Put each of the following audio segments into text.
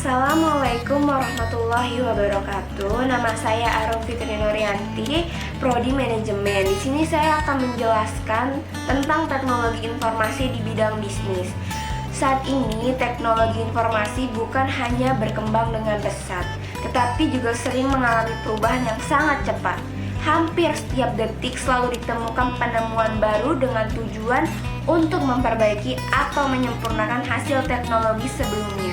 Assalamualaikum warahmatullahi wabarakatuh. Nama saya Arum Fitri Nuryanti, Prodi Manajemen. Di sini saya akan menjelaskan tentang teknologi informasi di bidang bisnis. Saat ini teknologi informasi bukan hanya berkembang dengan pesat, tetapi juga sering mengalami perubahan yang sangat cepat. Hampir setiap detik selalu ditemukan penemuan baru dengan tujuan untuk memperbaiki atau menyempurnakan hasil teknologi sebelumnya.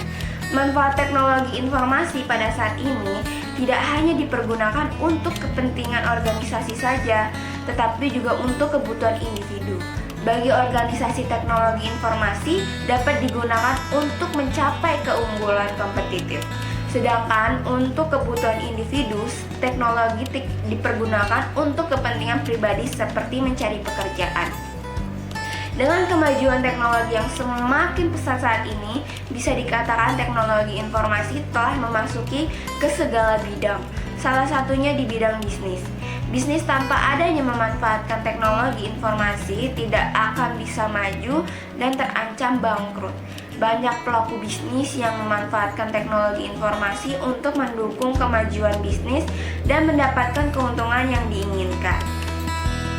Manfaat teknologi informasi pada saat ini tidak hanya dipergunakan untuk kepentingan organisasi saja, tetapi juga untuk kebutuhan individu. Bagi organisasi, teknologi informasi dapat digunakan untuk mencapai keunggulan kompetitif. Sedangkan untuk kebutuhan individu, teknologi dipergunakan untuk kepentingan pribadi seperti mencari pekerjaan. Dengan kemajuan teknologi yang semakin pesat saat ini, bisa dikatakan teknologi informasi telah memasuki ke segala bidang, salah satunya di bidang bisnis. Bisnis tanpa adanya memanfaatkan teknologi informasi tidak akan bisa maju dan terancam bangkrut. Banyak pelaku bisnis yang memanfaatkan teknologi informasi untuk mendukung kemajuan bisnis dan mendapatkan keuntungan yang diinginkan.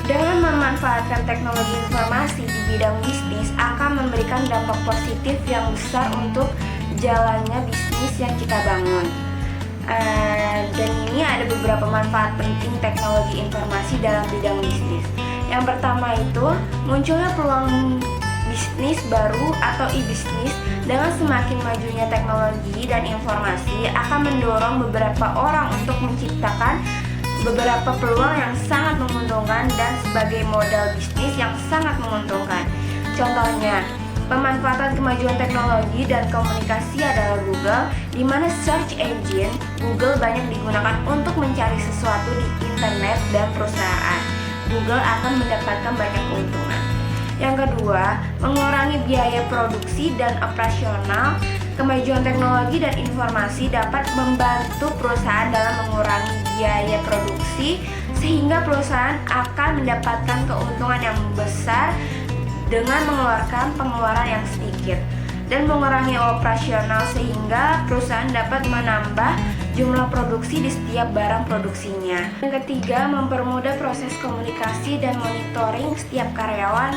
Dengan memanfaatkan teknologi informasi di bidang bisnis akan memberikan dampak positif yang besar untuk jalannya bisnis yang kita bangun. Dan ini ada beberapa manfaat penting teknologi informasi dalam bidang bisnis. Yang pertama itu munculnya peluang bisnis baru atau e-bisnis. Dengan semakin majunya teknologi dan informasi akan mendorong beberapa orang untuk menciptakan beberapa peluang yang sangat menguntungkan dan sebagai modal bisnis yang sangat menguntungkan. Contohnya, pemanfaatan kemajuan teknologi dan komunikasi adalah Google, di mana search engine Google banyak digunakan untuk mencari sesuatu di internet dan perusahaan. Google akan mendapatkan banyak keuntungan. Yang kedua, mengurangi biaya produksi dan operasional. Kemajuan teknologi dan informasi dapat membantu perusahaan dalam mengurangi biaya produksi sehingga perusahaan akan mendapatkan keuntungan yang besar dengan mengeluarkan pengeluaran yang sedikit, dan mengurangi operasional sehingga perusahaan dapat menambah jumlah produksi di setiap barang produksinya. Yang ketiga, mempermudah proses komunikasi dan monitoring setiap karyawan.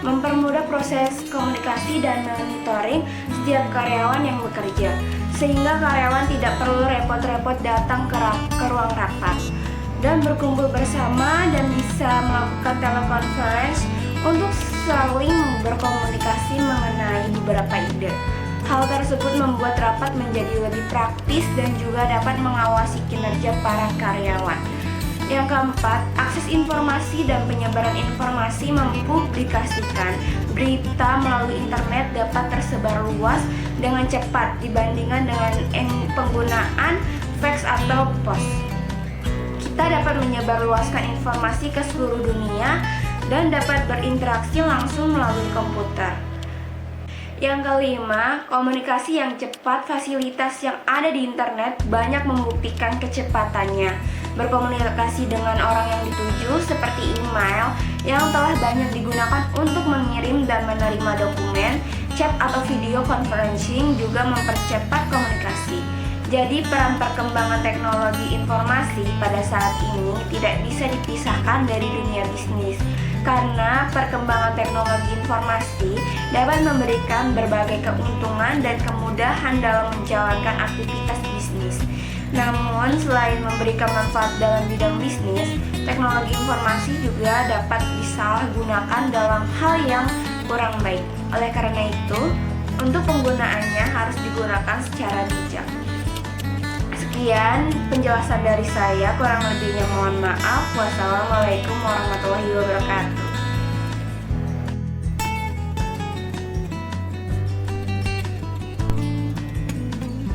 Mempermudah proses komunikasi dan monitoring setiap karyawan yang bekerja, sehingga karyawan tidak perlu repot-repot datang ke ruang rapat dan berkumpul bersama dan bisa melakukan telekonferensi untuk saling berkomunikasi mengenai beberapa ide. Hal tersebut membuat rapat menjadi lebih praktis dan juga dapat mengawasi kinerja para karyawan. Yang keempat, akses informasi dan penyebaran informasi. Mempublikasikan berita melalui internet dapat tersebar luas dengan cepat dibandingkan dengan penggunaan fax atau pos. Kita dapat menyebarluaskan informasi ke seluruh dunia dan dapat berinteraksi langsung melalui komputer. Yang kelima, komunikasi yang cepat. Fasilitas yang ada di internet banyak membuktikan kecepatannya. Berkomunikasi dengan orang yang dituju seperti email yang telah banyak digunakan untuk mengirim dan menerima dokumen, chat atau video conferencing juga mempercepat komunikasi. Jadi peran perkembangan teknologi informasi pada saat ini tidak bisa dipisahkan dari dunia bisnis, karena perkembangan teknologi informasi dapat memberikan berbagai keuntungan dan kemudahan dalam menjalankan aktivitas bisnis. Namun, selain memberikan manfaat dalam bidang bisnis, teknologi informasi juga dapat disalahgunakan dalam hal yang kurang baik. Oleh karena itu, untuk penggunaannya harus digunakan secara bijak. Sekian penjelasan dari saya, kurang lebihnya mohon maaf. Wassalamualaikum warahmatullahi wabarakatuh.